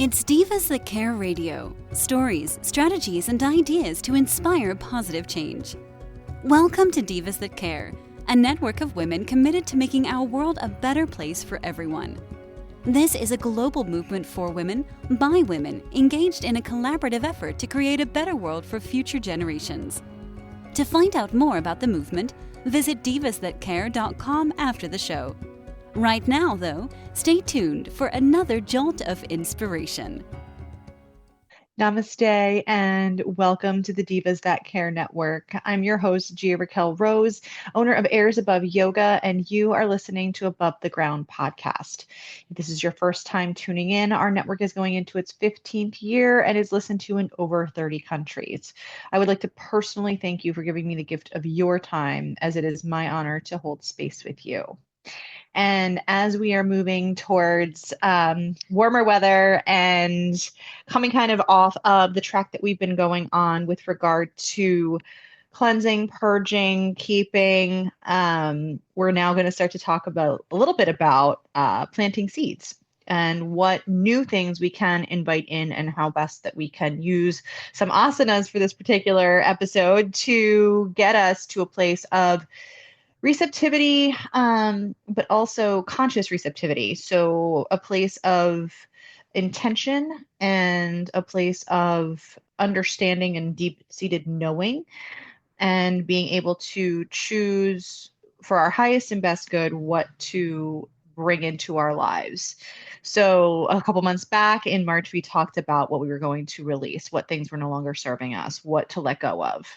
It's Divas That Care Radio. Stories, strategies, and ideas to inspire positive change. Welcome to Divas That Care, a network of women committed to making our world a better place for everyone. This is a global movement for women, by women, engaged in a collaborative effort to create a better world for future generations. To find out more about the movement, visit divasthatcare.com after the show. Right now, though, stay tuned for another jolt of inspiration. Namaste and welcome to the Divas That Care Network. I'm your host, Gia Raquel Rose, owner of Airs Above Yoga, and you are listening to Above the Ground podcast. If this is your first time tuning in, our network is going into its 15th year and is listened to in over 30 countries. I would like to personally thank you for giving me the gift of your time, as it is my honor to hold space with you. And as we are moving towards warmer weather and coming kind of off of the track that we've been going on with regard to cleansing, purging, keeping, we're now going to start to talk about a little bit about planting seeds and what new things we can invite in and how best that we can use some asanas for this particular episode to get us to a place of receptivity, but also conscious receptivity. So a place of intention and a place of understanding and deep-seated knowing, and being able to choose for our highest and best good what to bring into our lives. So a couple months back in March, we talked about what we were going to release, what things were no longer serving us, what to let go of.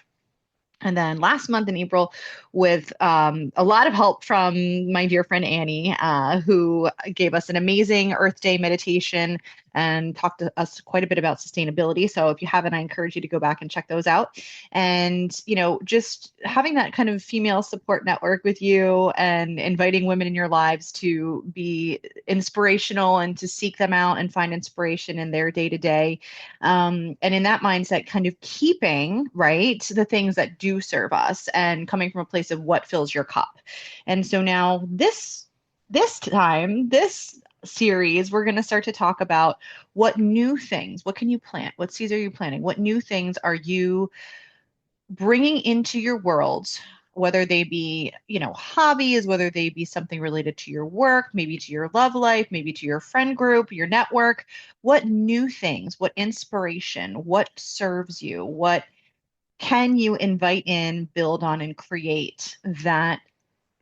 And then last month in April, with a lot of help from my dear friend Annie, who gave us an amazing Earth Day meditation and talked to us quite a bit about sustainability. So if you haven't, I encourage you to go back and check those out. And, you know, just having that kind of female support network with you and inviting women in your lives to be inspirational and to seek them out and find inspiration in their day to day. And in that mindset, kind of keeping, right, the things that do serve us and coming from a place of what fills your cup. And so now this series, we're going to start to talk about what new things, what can you plant? What seeds are you planting? What new things are you bringing into your world, whether they be, you know, hobbies, whether they be something related to your work, maybe to your love life, maybe to your friend group, your network. What new things, what inspiration, what serves you, what can you invite in, build on, and create that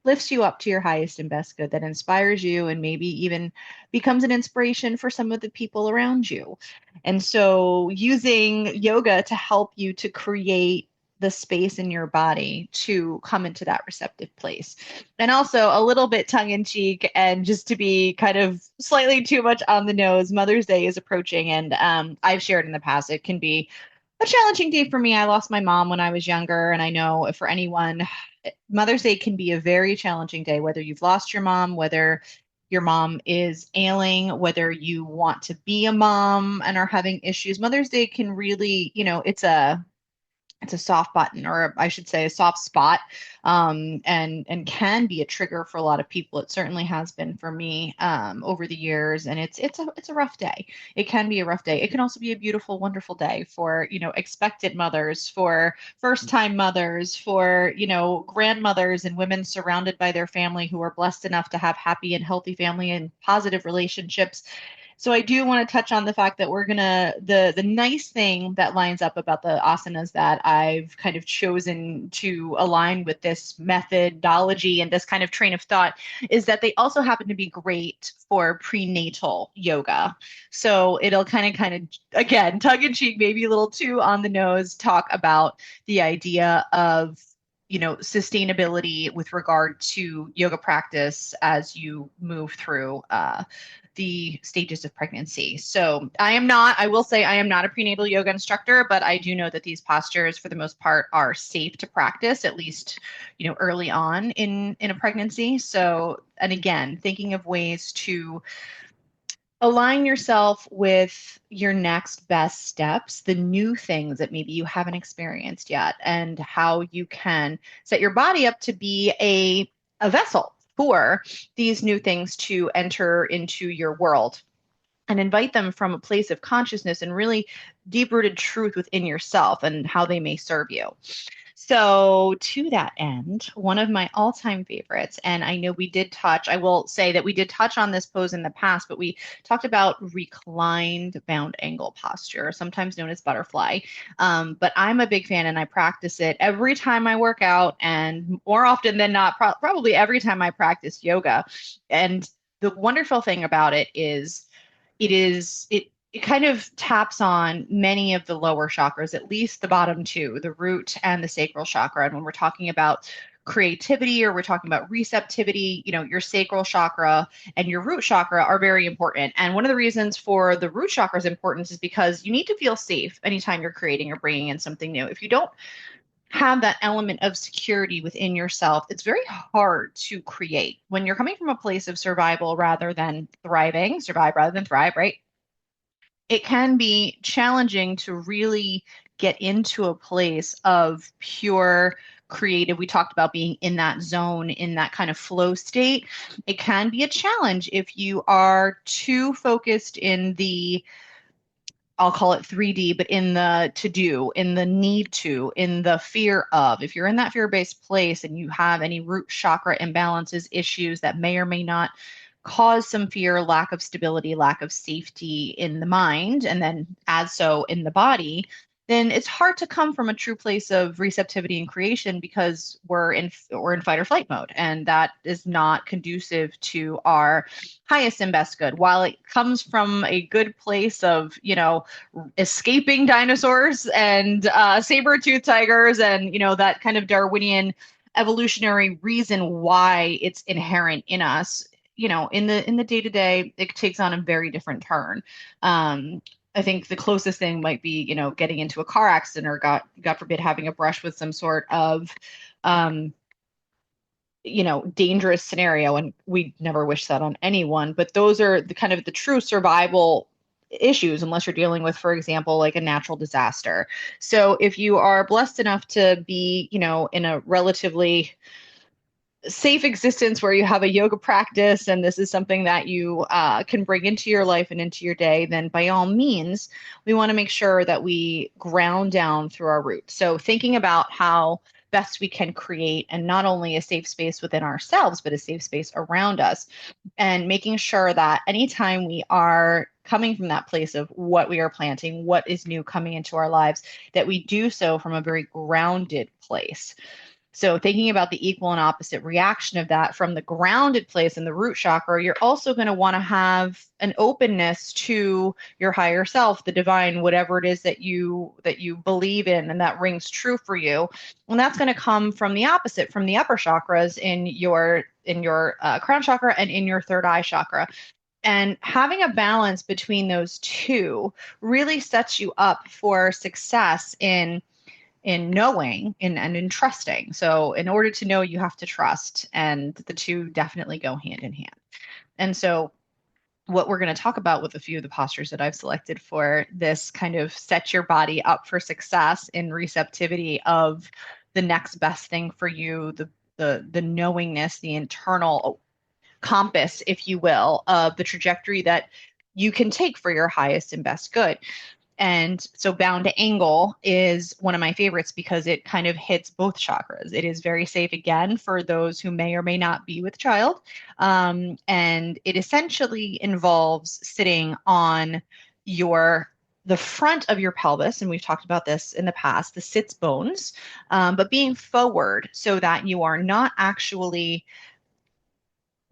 lifts you up to your highest and best good, that inspires you and maybe even becomes an inspiration for some of the people around you. And so using yoga to help you to create the space in your body to come into that receptive place. And also a little bit tongue in cheek and just to be kind of slightly too much on the nose, Mother's Day is approaching. And I've shared in the past, it can be a challenging day for me. I lost my mom when I was younger. And I know for anyone, Mother's Day can be a very challenging day, whether you've lost your mom, whether your mom is ailing, whether you want to be a mom and are having issues. Mother's Day can really, you know, it's a soft button, or I should say a soft spot, and can be a trigger for a lot of people. It certainly has been for me over the years, and it's a rough day. It can be a rough day. It can also be a beautiful, wonderful day for, you know, expectant mothers, for first-time mothers, for, you know, grandmothers and women surrounded by their family who are blessed enough to have happy and healthy family and positive relationships. So I do want to touch on the fact that we're gonna, the nice thing that lines up about the asanas that I've kind of chosen to align with this methodology and this kind of train of thought is that they also happen to be great for prenatal yoga. So it'll kind of again, tongue in cheek, maybe a little too on the nose, talk about the idea of, you know, sustainability with regard to yoga practice as you move through the stages of pregnancy. So I will say I am not a prenatal yoga instructor, but I do know that these postures for the most part are safe to practice, at least, you know, early on in a pregnancy. So, and again, thinking of ways to align yourself with your next best steps, the new things that maybe you haven't experienced yet, and how you can set your body up to be a vessel for these new things to enter into your world. and invite them from a place of consciousness and really deep rooted truth within yourself and how they may serve you. So, to that end, one of my all time favorites, and I know we did touch, I will say that we did touch on this pose in the past, but we talked about reclined bound angle posture, sometimes known as butterfly. But I'm a big fan and I practice it every time I work out, and more often than not, probably every time I practice yoga. And the wonderful thing about it kind of taps on many of the lower chakras, at least the bottom two, the root and the sacral chakra. And when we're talking about creativity or we're talking about receptivity, your sacral chakra and your root chakra are very important. And one of the reasons for the root chakra's importance is because you need to feel safe anytime you're creating or bringing in something new. If you don't have that element of security within yourself, it's very hard to create. When you're coming from a place of survival rather than thriving, survive rather than thrive, right? It can be challenging to really get into a place of pure creative. We talked about being in that zone, in that kind of flow state. It can be a challenge if you are too focused in the, I'll call it 3D, but in the to do, in the need to, in the fear of. If you're in that fear based place and you have any root chakra imbalances, issues that may or may not cause some fear, lack of stability, lack of safety in the mind, and then as so in the body, then it's hard to come from a true place of receptivity and creation because we're in fight or flight mode, and that is not conducive to our highest and best good. While it comes from a good place of escaping dinosaurs and saber-toothed tigers, and that kind of Darwinian evolutionary reason why it's inherent in us, in the day to day, it takes on a very different turn. I think the closest thing might be, getting into a car accident or God forbid, having a brush with some sort of, dangerous scenario. And we never wish that on anyone, but those are the kind of the true survival issues, unless you're dealing with, for example, like a natural disaster. So if you are blessed enough to be, in a relatively safe existence where you have a yoga practice and this is something that you can bring into your life and into your day, then by all means, we want to make sure that we ground down through our roots. So thinking about how best we can create, and not only a safe space within ourselves, but a safe space around us, and making sure that anytime we are coming from that place of what we are planting, what is new coming into our lives, that we do so from a very grounded place. So thinking about the equal and opposite reaction of that from the grounded place in the root chakra, you're also going to want to have an openness to your higher self, the divine, whatever it is that you believe in and that rings true for you. And that's going to come from the opposite, from the upper chakras in your crown chakra and in your third eye chakra. And having a balance between those two really sets you up for success in knowing and in trusting. So in order to know, you have to trust, and the two definitely go hand in hand. And so what we're going to talk about with a few of the postures that I've selected for this kind of set your body up for success in receptivity of the next best thing for you, the knowingness, the internal compass, if you will, of the trajectory that you can take for your highest and best good. And so bound to angle is one of my favorites because it kind of hits both chakras. It is very safe, again, for those who may or may not be with child. And it essentially involves sitting on the front of your pelvis, and we've talked about this in the past, the sits bones, but being forward so that you are not actually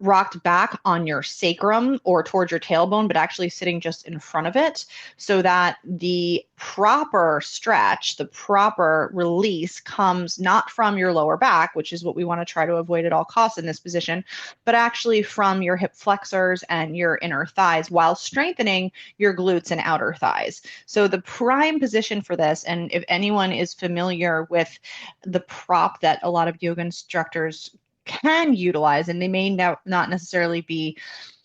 rocked back on your sacrum or towards your tailbone, but actually sitting just in front of it so that the proper stretch, the proper release comes not from your lower back, which is what we want to try to avoid at all costs in this position, but actually from your hip flexors and your inner thighs while strengthening your glutes and outer thighs. So the prime position for this, and if anyone is familiar with the prop that a lot of yoga instructors can utilize, and they may not necessarily be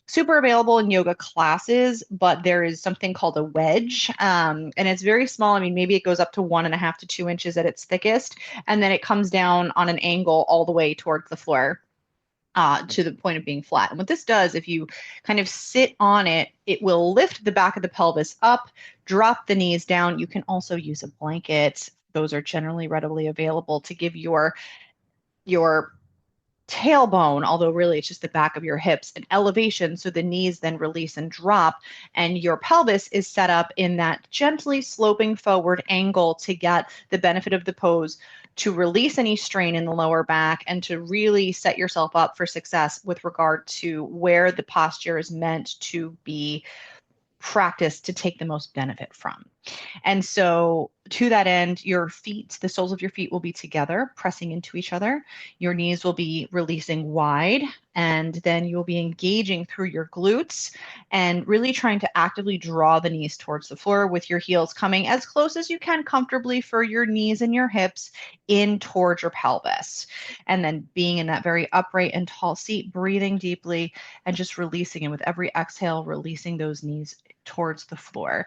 super available in yoga classes, but there is something called a wedge, and it's very small. I mean, maybe it goes up to 1.5 to 2 inches at its thickest, and then it comes down on an angle all the way towards the floor. to the point of being flat. And what this does, if you kind of sit on it, it will lift the back of the pelvis up, drop the knees down. You can also use a blanket. Those are generally readily available to give your tailbone, although really it's just the back of your hips, an elevation so the knees then release and drop, and your pelvis is set up in that gently sloping forward angle to get the benefit of the pose, to release any strain in the lower back, and to really set yourself up for success with regard to where the posture is meant to be practiced to take the most benefit from. And so to that end, your feet, the soles of your feet will be together, pressing into each other. Your knees will be releasing wide, and then you'll be engaging through your glutes and really trying to actively draw the knees towards the floor with your heels coming as close as you can comfortably for your knees and your hips in towards your pelvis. And then being in that very upright and tall seat, breathing deeply and just releasing. And with every exhale, releasing those knees towards the floor.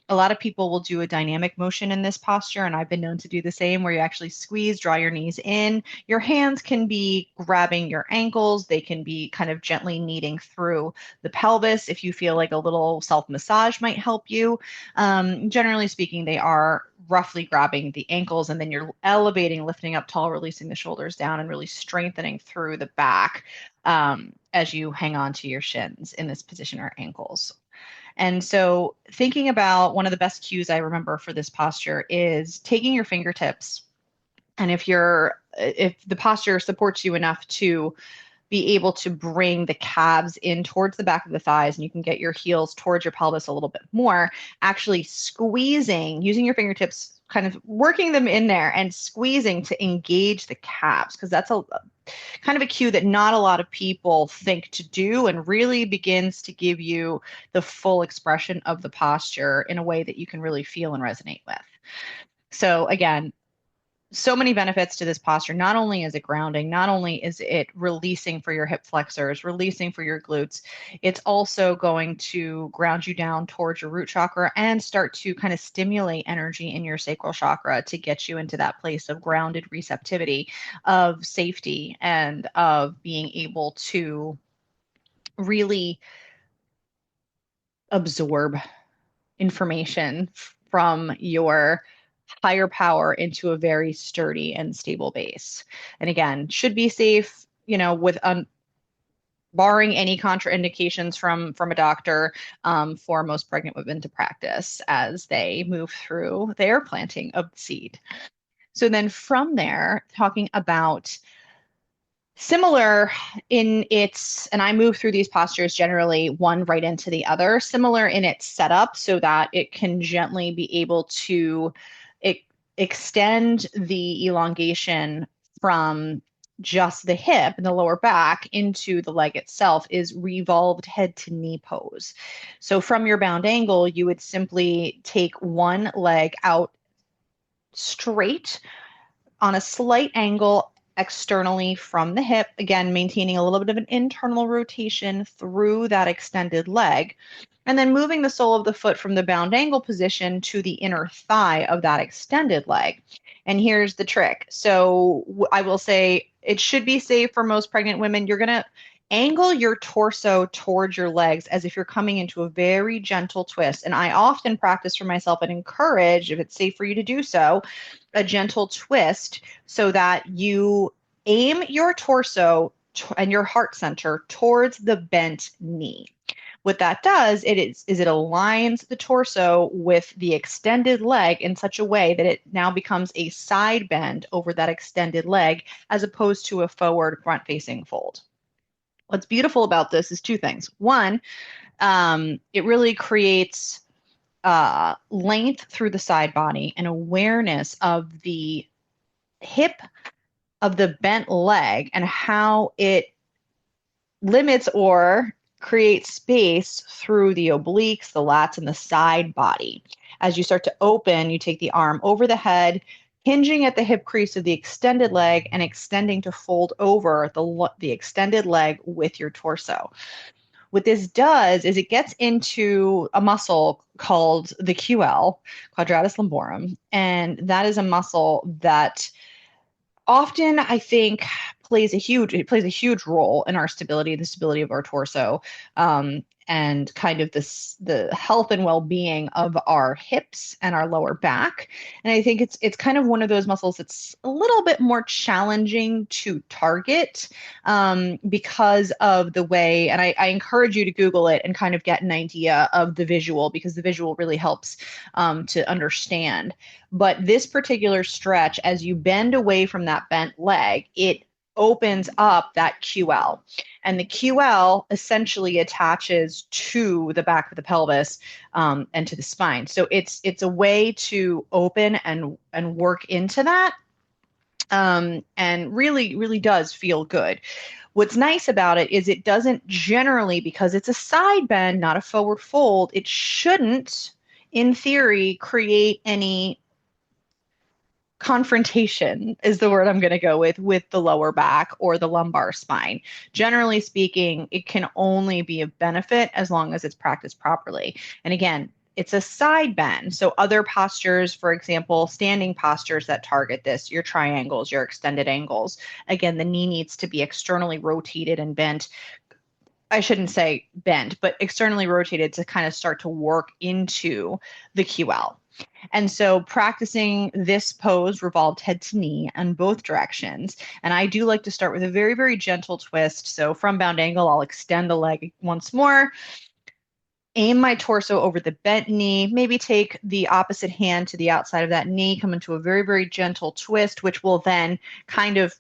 A lot of people will do a dynamic motion in this posture, and I've been known to do the same, where you actually squeeze, draw your knees in. Your hands can be grabbing your ankles. They can be kind of gently kneading through the pelvis. If you feel like a little self-massage might help you. Generally speaking, they are roughly grabbing the ankles, and then you're elevating, lifting up tall, releasing the shoulders down, and really strengthening through the back as you hang on to your shins in this position, or ankles. And so thinking about one of the best cues I remember for this posture is taking your fingertips. And if the posture supports you enough to be able to bring the calves in towards the back of the thighs, and you can get your heels towards your pelvis a little bit more, actually squeezing, using your fingertips, kind of working them in there and squeezing to engage the calves, because that's a kind of a cue that not a lot of people think to do, and really begins to give you the full expression of the posture in a way that you can really feel and resonate with. So again, so many benefits to this posture. Not only is it grounding, not only is it releasing for your hip flexors, releasing for your glutes, it's also going to ground you down towards your root chakra and start to kind of stimulate energy in your sacral chakra to get you into that place of grounded receptivity, of safety, and of being able to really absorb information from your higher power into a very sturdy and stable base. And again, should be safe, with barring any contraindications from a doctor, for most pregnant women to practice as they move through their planting of the seed. So then from there, talking about similar in its, and I move through these postures generally one right into the other, similar in its setup so that it can gently be able to extend the elongation from just the hip and the lower back into the leg itself, is revolved head to knee pose. So from your bound angle, you would simply take one leg out straight on a slight angle externally from the hip, again, maintaining a little bit of an internal rotation through that extended leg, and then moving the sole of the foot from the bound angle position to the inner thigh of that extended leg. And here's the trick. So I will say it should be safe for most pregnant women. You're going to angle your torso towards your legs as if you're coming into a very gentle twist. And I often practice for myself and encourage, if it's safe for you to do so, a gentle twist so that you aim your torso and your heart center towards the bent knee. What that does is it aligns the torso with the extended leg in such a way that it now becomes a side bend over that extended leg as opposed to a forward front-facing fold. What's beautiful about this is two things. One, it really creates length through the side body and awareness of the hip of the bent leg and how it limits or creates space through the obliques, the lats, and the side body. As you start to open, you take the arm over the head, hinging at the hip crease of the extended leg and extending to fold over the extended leg with your torso. What this does is it gets into a muscle called the QL, quadratus lumborum, and that is a muscle that often, I think, it plays a huge role in our stability, the stability of our torso, and kind of the health and well-being of our hips and our lower back. And I think it's kind of one of those muscles that's a little bit more challenging to target, because of the way, and I encourage you to Google it and kind of get an idea of the visual, because the visual really helps to understand. But this particular stretch, as you bend away from that bent leg, it opens up that QL. And the QL essentially attaches to the back of the pelvis, and to the spine. So it's a way to open and work into that, and really, really does feel good. What's nice about it is it doesn't generally, because it's a side bend, not a forward fold, it shouldn't, in theory, create any confrontation, is the word I'm going to go with the lower back or the lumbar spine. Generally speaking, it can only be a benefit as long as it's practiced properly. And again, it's a side bend. So other postures, for example, standing postures that target this, your triangles, your extended angles, again, the knee needs to be externally rotated and bent. I shouldn't say bent, but externally rotated to kind of start to work into the QL. And so practicing this pose revolved head to knee in both directions. And I do like to start with a very, very gentle twist. So from bound angle, I'll extend the leg once more, aim my torso over the bent knee, maybe take the opposite hand to the outside of that knee, come into a very, very gentle twist, which will then kind of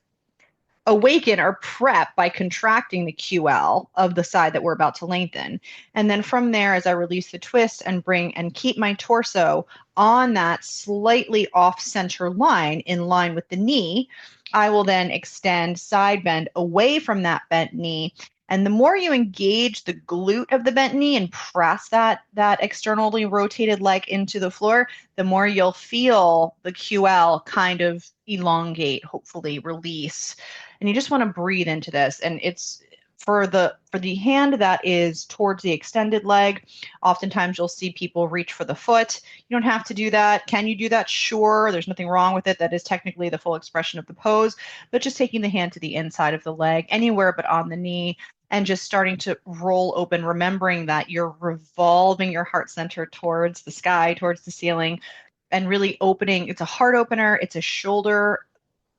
awaken or prep by contracting the QL of the side that we're about to lengthen. And then from there, as I release the twist and bring and keep my torso on that slightly off center line in line with the knee, I will then extend side bend away from that bent knee. And the more you engage the glute of the bent knee and press that externally rotated leg into the floor, the more you'll feel the QL kind of elongate, hopefully release. And you just want to breathe into this. And it's for the hand that is towards the extended leg. Oftentimes you'll see people reach for the foot. You don't have to do that. Can you do that? Sure. There's nothing wrong with it. That is technically the full expression of the pose, but just taking the hand to the inside of the leg, anywhere but on the knee, and just starting to roll open, remembering that you're revolving your heart center towards the sky, towards the ceiling, and really opening. It's a heart opener. It's a shoulder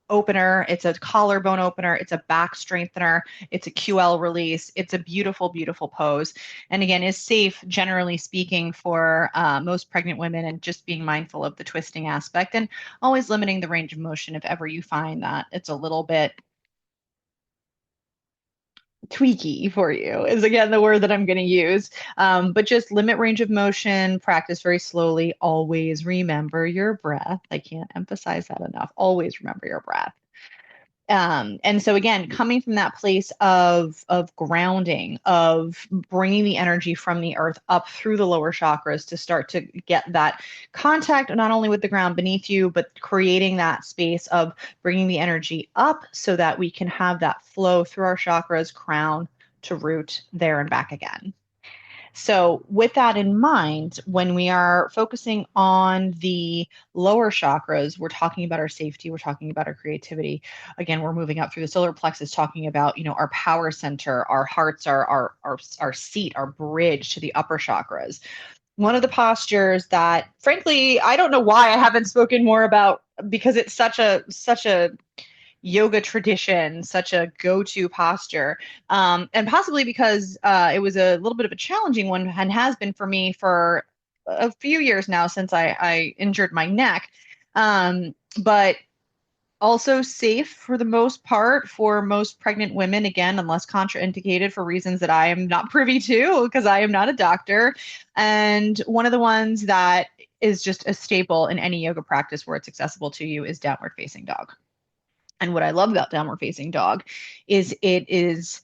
opener. It's a collarbone opener. It's a back strengthener. It's a QL release. It's a beautiful, beautiful pose. And again, is safe, generally speaking, for most pregnant women, and just being mindful of the twisting aspect and always limiting the range of motion if ever you find that it's a little bit tweaky for you, is again the word that I'm going to use. But just limit range of motion, practice very slowly. Always remember your breath. I can't emphasize that enough. Always remember your breath. And so again, coming from that place of grounding, of bringing the energy from the earth up through the lower chakras to start to get that contact not only with the ground beneath you, but creating that space of bringing the energy up so that we can have that flow through our chakras, crown to root, there and back again. So with that in mind, when we are focusing on the lower chakras, we're talking about our safety, we're talking about our creativity. Again, we're moving up through the solar plexus, talking about, our power center, our hearts, our seat, our bridge to the upper chakras. One of the postures that, frankly, I don't know why I haven't spoken more about, because it's such a yoga tradition, such a go-to posture, and possibly because it was a little bit of a challenging one, and has been for me for a few years now since I injured my neck, but also safe for the most part for most pregnant women, again, unless contraindicated for reasons that I am not privy to, because I am not a doctor. And one of the ones that is just a staple in any yoga practice where it's accessible to you is downward facing dog. And what I love about downward facing dog is it's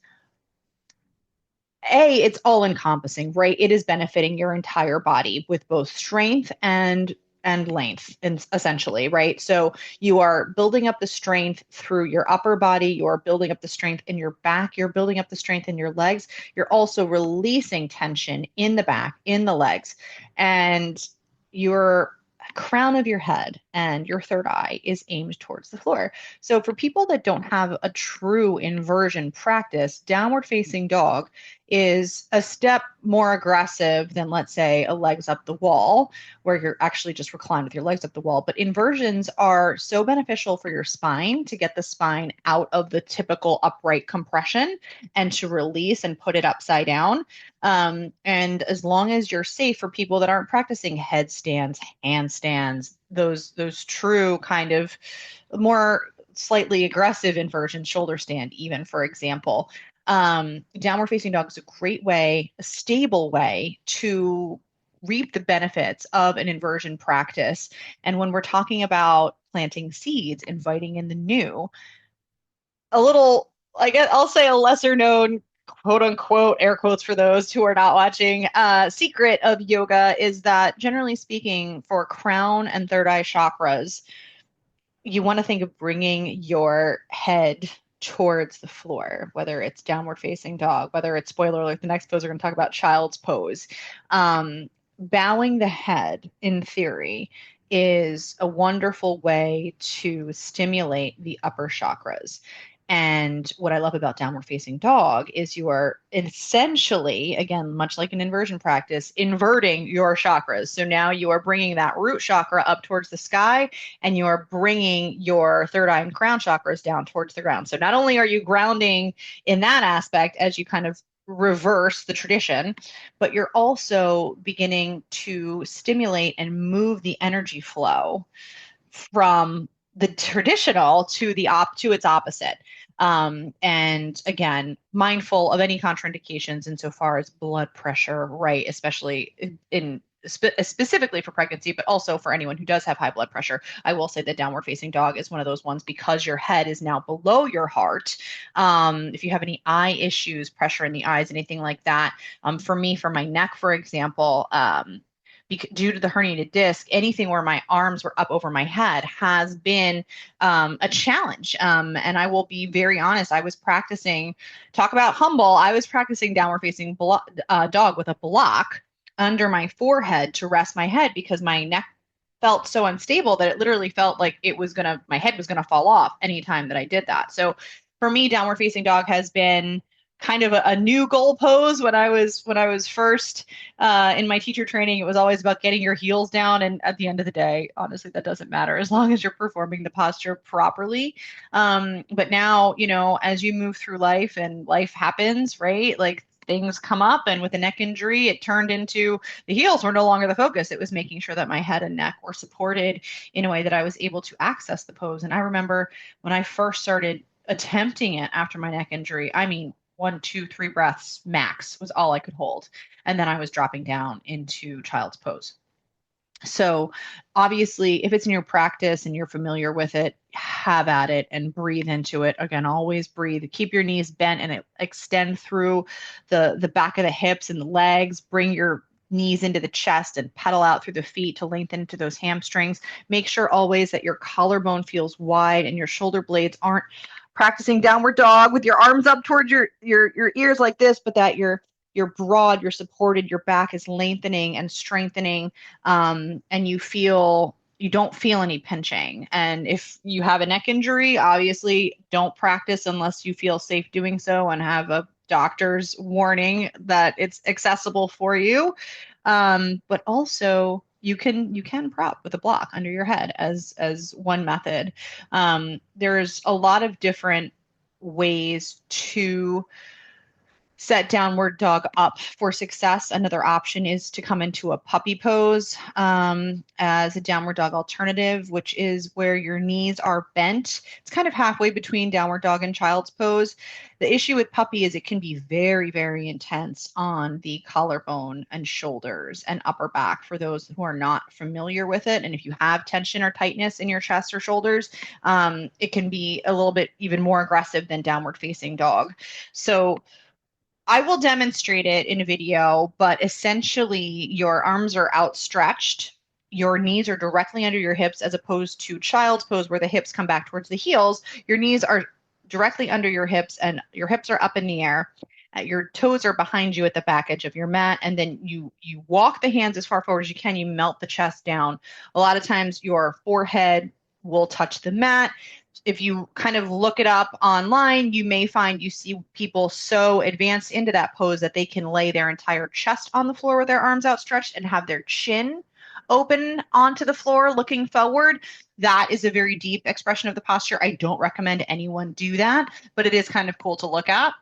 all encompassing, right? It is benefiting your entire body with both strength and length, essentially, right? So you are building up the strength through your upper body, you're building up the strength in your back, you're building up the strength in your legs, you're also releasing tension in the back, in the legs, and you're crown of your head and your third eye is aimed towards the floor. So for people that don't have a true inversion practice, downward facing dog is a step more aggressive than, let's say, a legs up the wall, where you're actually just reclined with your legs up the wall. But inversions are so beneficial for your spine to get the spine out of the typical upright compression and to release and put it upside down. And as long as you're safe, for people that aren't practicing headstands, handstands, those true kind of more slightly aggressive inversion, shoulder stand, even, for example, downward facing dog is a great way, a stable way to reap the benefits of an inversion practice. And when we're talking about planting seeds, inviting in the new, a little, I guess I'll say, a lesser known, quote unquote, air quotes for those who are not watching, secret of yoga is that, generally speaking, for crown and third eye chakras, you want to think of bringing your head towards the floor, whether it's downward facing dog, whether it's, spoiler alert, the next pose we're going to talk about, child's pose. Bowing the head, in theory, is a wonderful way to stimulate the upper chakras. And what I love about downward facing dog is you are essentially, again, much like an inversion practice, inverting your chakras. So now you are bringing that root chakra up towards the sky, and you are bringing your third eye and crown chakras down towards the ground. So not only are you grounding in that aspect as you kind of reverse the tradition, but you're also beginning to stimulate and move the energy flow from the traditional to its opposite. And again, mindful of any contraindications insofar as blood pressure, right? Especially specifically for pregnancy, but also for anyone who does have high blood pressure. I will say that downward facing dog is one of those ones, because your head is now below your heart. If you have any eye issues, pressure in the eyes, anything like that, for me, for my neck, for example, due to the herniated disc, anything where my arms were up over my head has been a challenge. And I will be very honest, I was practicing, talk about humble, I was practicing downward facing dog with a block under my forehead to rest my head, because my neck felt so unstable that it literally felt like my head was gonna fall off anytime that I did that. So for me, downward facing dog has been kind of a new goal pose. When I was first in my teacher training, it was always about getting your heels down. And at the end of the day, honestly, that doesn't matter as long as you're performing the posture properly. But now, as you move through life and life happens, right? Like, things come up, and with a neck injury, it turned into the heels were no longer the focus. It was making sure that my head and neck were supported in a way that I was able to access the pose. And I remember when I first started attempting it after my neck injury, I mean, 1, 2, 3 breaths max was all I could hold. And then I was dropping down into child's pose. So obviously, if it's in your practice and you're familiar with it, have at it and breathe into it. Again, always breathe. Keep your knees bent and extend through the back of the hips and the legs. Bring your knees into the chest and pedal out through the feet to lengthen into those hamstrings. Make sure always that your collarbone feels wide and your shoulder blades aren't practicing downward dog with your arms up towards your ears like this, but that you're broad, you're supported, your back is lengthening and strengthening, and you don't feel any pinching. And if you have a neck injury, obviously don't practice unless you feel safe doing so and have a doctor's warning that it's accessible for you. But also, you can prop with a block under your head as one method. There's a lot of different ways to set downward dog up for success. Another option is to come into a puppy pose as a downward dog alternative, which is where your knees are bent. It's kind of halfway between downward dog and child's pose. The issue with puppy is it can be very, very intense on the collarbone and shoulders and upper back for those who are not familiar with it. And if you have tension or tightness in your chest or shoulders, it can be a little bit even more aggressive than downward facing dog. So I will demonstrate it in a video, but essentially your arms are outstretched. Your knees are directly under your hips, as opposed to child's pose where the hips come back towards the heels. Your knees are directly under your hips and your hips are up in the air. Your toes are behind you at the back edge of your mat, and then you walk the hands as far forward as you can. You melt the chest down. A lot of times your forehead will touch the mat. If you kind of look it up online, you may find you see people so advanced into that pose that they can lay their entire chest on the floor with their arms outstretched and have their chin open onto the floor looking forward. That is a very deep expression of the posture. I don't recommend anyone do that, but it is kind of cool to look at.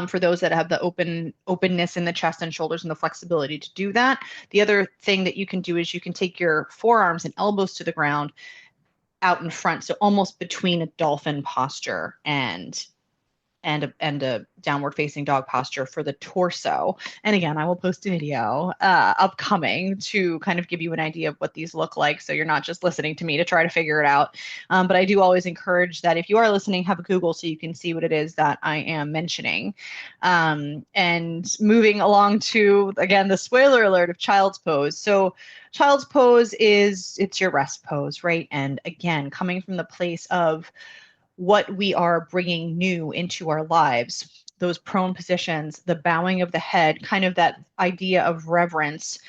For those that have the openness in the chest and shoulders and the flexibility to do that. The other thing that you can do is you can take your forearms and elbows to the ground out in front, so almost between a dolphin posture and a downward facing dog posture for the torso. And again, I will post a video upcoming to kind of give you an idea of what these look like, so you're not just listening to me to try to figure it out. But I do always encourage that if you are listening, have a Google so you can see what it is that I am mentioning. And moving along to, again, the spoiler alert of child's pose. So child's pose it's your rest pose, right? And again, coming from the place of what we are bringing new into our lives, those prone positions, the bowing of the head, kind of that idea of reverence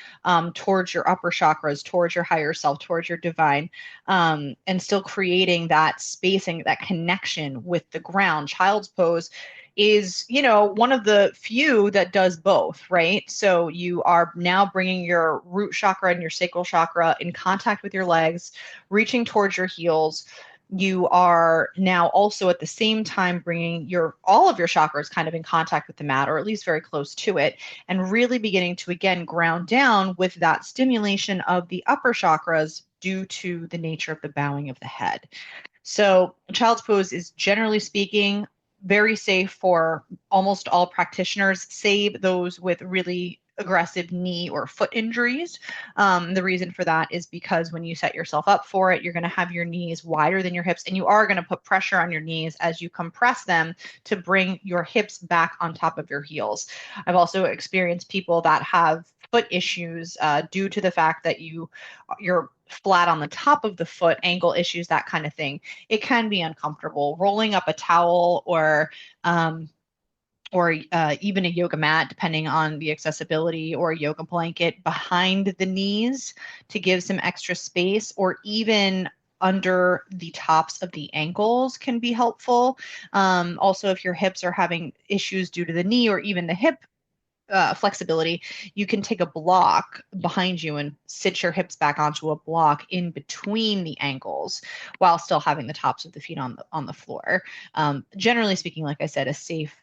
towards your upper chakras, towards your higher self, towards your divine, and still creating that spacing, that connection with the ground. Child's pose is, one of the few that does both, right? So you are now bringing your root chakra and your sacral chakra in contact with your legs, reaching towards your heels. You are now also at the same time bringing all of your chakras kind of in contact with the mat, or at least very close to it, and really beginning to, again, ground down with that stimulation of the upper chakras due to the nature of the bowing of the head. So child's pose is, generally speaking, very safe for almost all practitioners, save those with really aggressive knee or foot injuries. The reason for that is because when you set yourself up for it, you're going to have your knees wider than your hips, and you are going to put pressure on your knees as you compress them to bring your hips back on top of your heels. I've also experienced people that have foot issues due to the fact that you're flat on the top of the foot, ankle issues, that kind of thing. It can be uncomfortable. Rolling up a towel or even a yoga mat, depending on the accessibility, or a yoga blanket behind the knees to give some extra space, or even under the tops of the ankles can be helpful. Also, if your hips are having issues due to the knee or even the hip flexibility, you can take a block behind you and sit your hips back onto a block in between the ankles while still having the tops of the feet on the floor. Generally speaking, like I said, a safe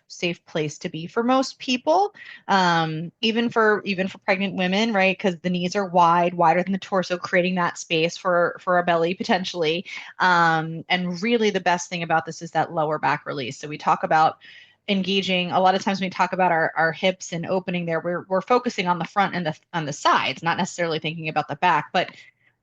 place to be for most people, even for pregnant women, right? Because the knees are wider than the torso, creating that space for a belly potentially. And really, the best thing about this is that lower back release. So we talk about engaging a lot of times when we talk about our hips and opening there, we're focusing on the front and on the sides, not necessarily thinking about the back. But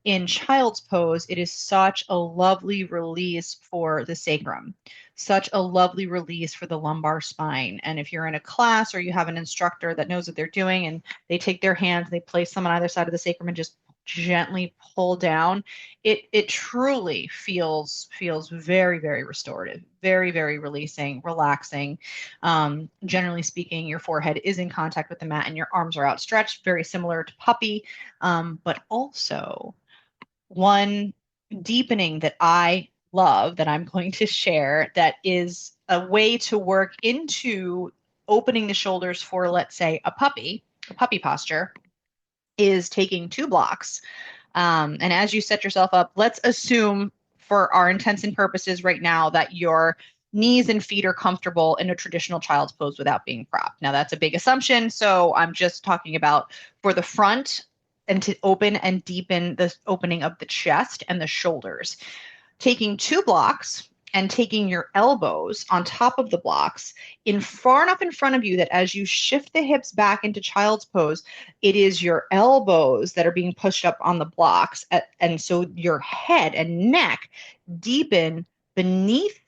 in child's pose, it is such a lovely release for the sacrum, such a lovely release for the lumbar spine. And if you're in a class or you have an instructor that knows what they're doing and they take their hands, they place them on either side of the sacrum and just gently pull down, it truly feels very, very restorative, very, very releasing, relaxing. Generally speaking, your forehead is in contact with the mat and your arms are outstretched, very similar to puppy. But also, one deepening that I love that I'm going to share, that is a way to work into opening the shoulders for, let's say, a puppy posture, is taking 2 blocks. And as you set yourself up, let's assume for our intents and purposes right now that your knees and feet are comfortable in a traditional child's pose without being propped. Now, that's a big assumption, so I'm just talking about for the front and to open and deepen the opening of the chest and the shoulders. Taking 2 blocks and taking your elbows on top of the blocks far enough in front of you that as you shift the hips back into child's pose, it is your elbows that are being pushed up on the blocks. And so your head and neck deepen beneath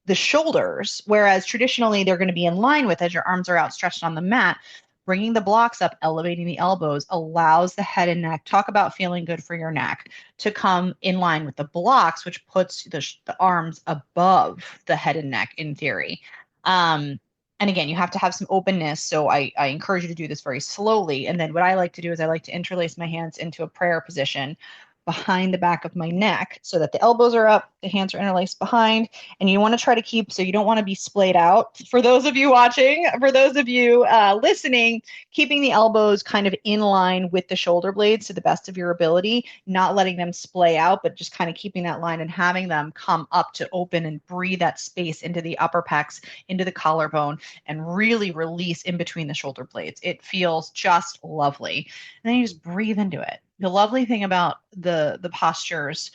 the shoulders, whereas traditionally they're going to be in line with as your arms are outstretched on the mat. Bringing the blocks up, elevating the elbows, allows the head and neck, talk about feeling good for your neck, to come in line with the blocks, which puts the arms above the head and neck in theory. And And again, you have to have some openness. So I encourage you to do this very slowly. And then what I like to do is I like to interlace my hands into a prayer position behind the back of my neck so that the elbows are up, the hands are interlaced behind, and you want to try to keep, so you don't want to be splayed out. For those of you watching, for those of you listening, keeping the elbows kind of in line with the shoulder blades to the best of your ability, not letting them splay out, but just kind of keeping that line and having them come up to open and breathe that space into the upper pecs, into the collarbone, and really release in between the shoulder blades. It feels just lovely. And then you just breathe into it. The lovely thing about the postures,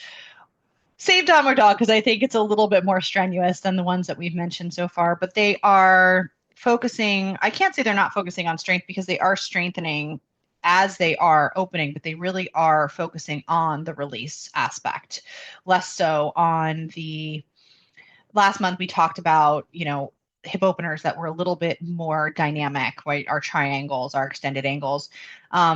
save downward dog, because I think it's a little bit more strenuous than the ones that we've mentioned so far, but they are focusing, I can't say they're not focusing on strength because they are strengthening as they are opening, but they really are focusing on the release aspect, less so on the last month we talked about, hip openers that were a little bit more dynamic, right? Our triangles, our extended angles.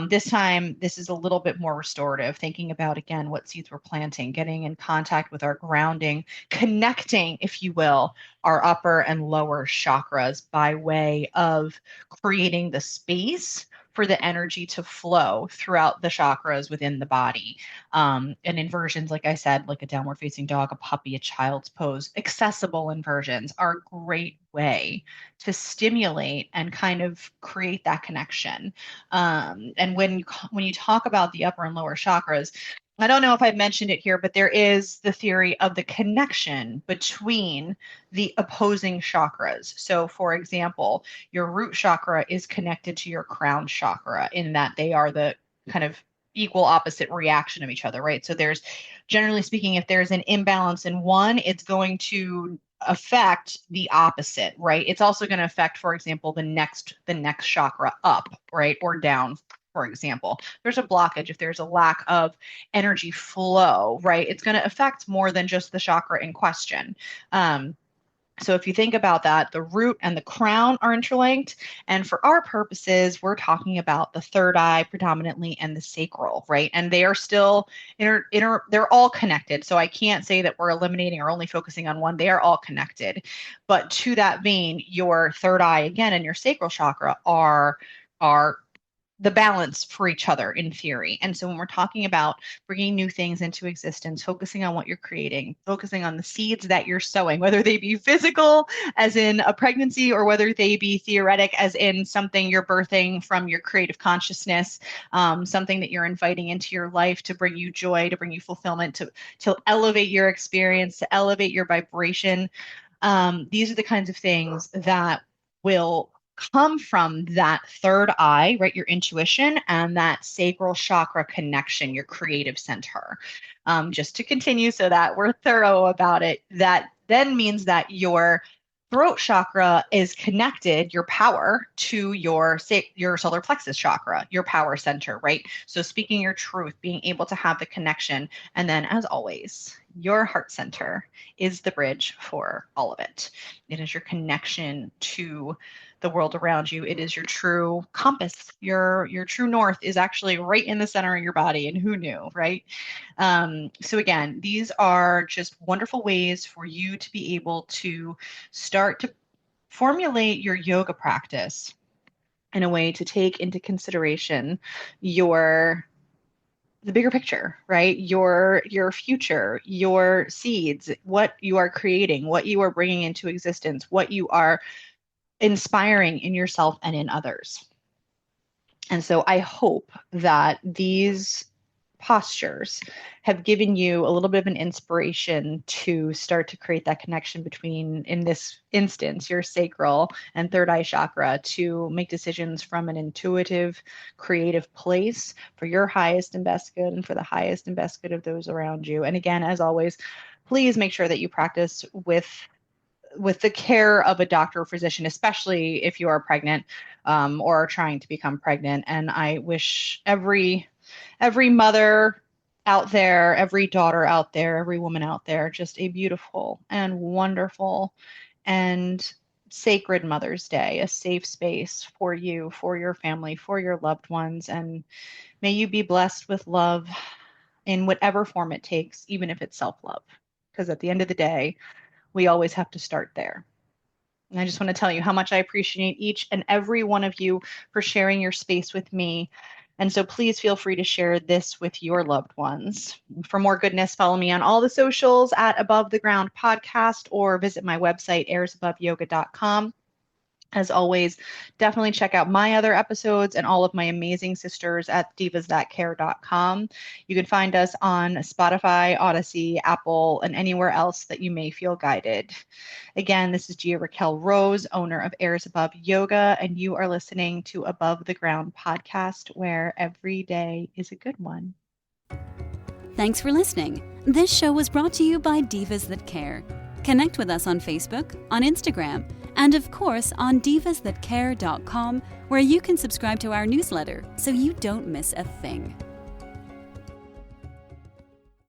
This time, this is a little bit more restorative, thinking about, again, what seeds we're planting, getting in contact with our grounding, connecting, if you will, our upper and lower chakras by way of creating the space for the energy to flow throughout the chakras within the body. And inversions, like I said, like a downward facing dog, a puppy, a child's pose, accessible inversions are a great way to stimulate and kind of create that connection. And when you talk about the upper and lower chakras, I don't know if I've mentioned it here, but there is the theory of the connection between the opposing chakras. So, for example, your root chakra is connected to your crown chakra in that they are the kind of equal opposite reaction of each other, right? So there's, generally speaking, if there's an imbalance in one, it's going to affect the opposite, right? It's also going to affect, for example, the next chakra up, right? Or down, for example. There's a blockage, if there's a lack of energy flow, right? It's going to affect more than just the chakra in question. So if you think about that, the root and the crown are interlinked. And for our purposes, we're talking about the third eye predominantly and the sacral, right? And they are still they're all connected. So I can't say that we're eliminating or only focusing on one. They are all connected. But to that vein, your third eye again and your sacral chakra are the balance for each other in theory. And so when we're talking about bringing new things into existence, focusing on what you're creating, focusing on the seeds that you're sowing, whether they be physical as in a pregnancy or whether they be theoretic as in something you're birthing from your creative consciousness, something that you're inviting into your life to bring you joy, to bring you fulfillment, to elevate your experience, to elevate your vibration. These are the kinds of things that will come from that third eye, right? Your intuition and that sacral chakra connection, your creative center. Just to continue so that we're thorough about it, that then means that your throat chakra is connected, your power, to your solar plexus chakra, your power center, right? So speaking your truth, being able to have the connection. And then as always, your heart center is the bridge for all of it. It is your connection to the world around you. It is your true compass. Your true north is actually right in the center of your body, and who knew, right? So again, these are just wonderful ways for you to be able to start to formulate your yoga practice in a way to take into consideration the bigger picture, right? Your future, your seeds, what you are creating, what you are bringing into existence, what you are inspiring in yourself and in others. And so I hope that these postures have given you a little bit of an inspiration to start to create that connection between, in this instance, your sacral and third eye chakra, to make decisions from an intuitive, creative place for your highest and best good and for the highest and best good of those around you. And again, as always, please make sure that you practice with the care of a doctor or physician, especially if you are pregnant or are trying to become pregnant. And I wish every mother out there, every daughter out there, every woman out there, just a beautiful and wonderful and sacred Mother's Day, a safe space for you, for your family, for your loved ones. And may you be blessed with love in whatever form it takes, even if it's self-love. Because at the end of the day, we always have to start there. And I just want to tell you how much I appreciate each and every one of you for sharing your space with me. And so please feel free to share this with your loved ones. For more goodness, follow me on all the socials at Above the Ground Podcast, or visit my website, airsaboveyoga.com. As always, definitely check out my other episodes and all of my amazing sisters at divasthatcare.com. You can find us on Spotify, Odyssey, Apple, and anywhere else that you may feel guided. Again, this is Gia Raquel Rose, owner of Airs Above Yoga, and you are listening to Above the Ground Podcast, where every day is a good one. Thanks for listening. This show was brought to you by Divas That Care. Connect with us on Facebook, on Instagram, and of course on divasthatcare.com, where you can subscribe to our newsletter so you don't miss a thing.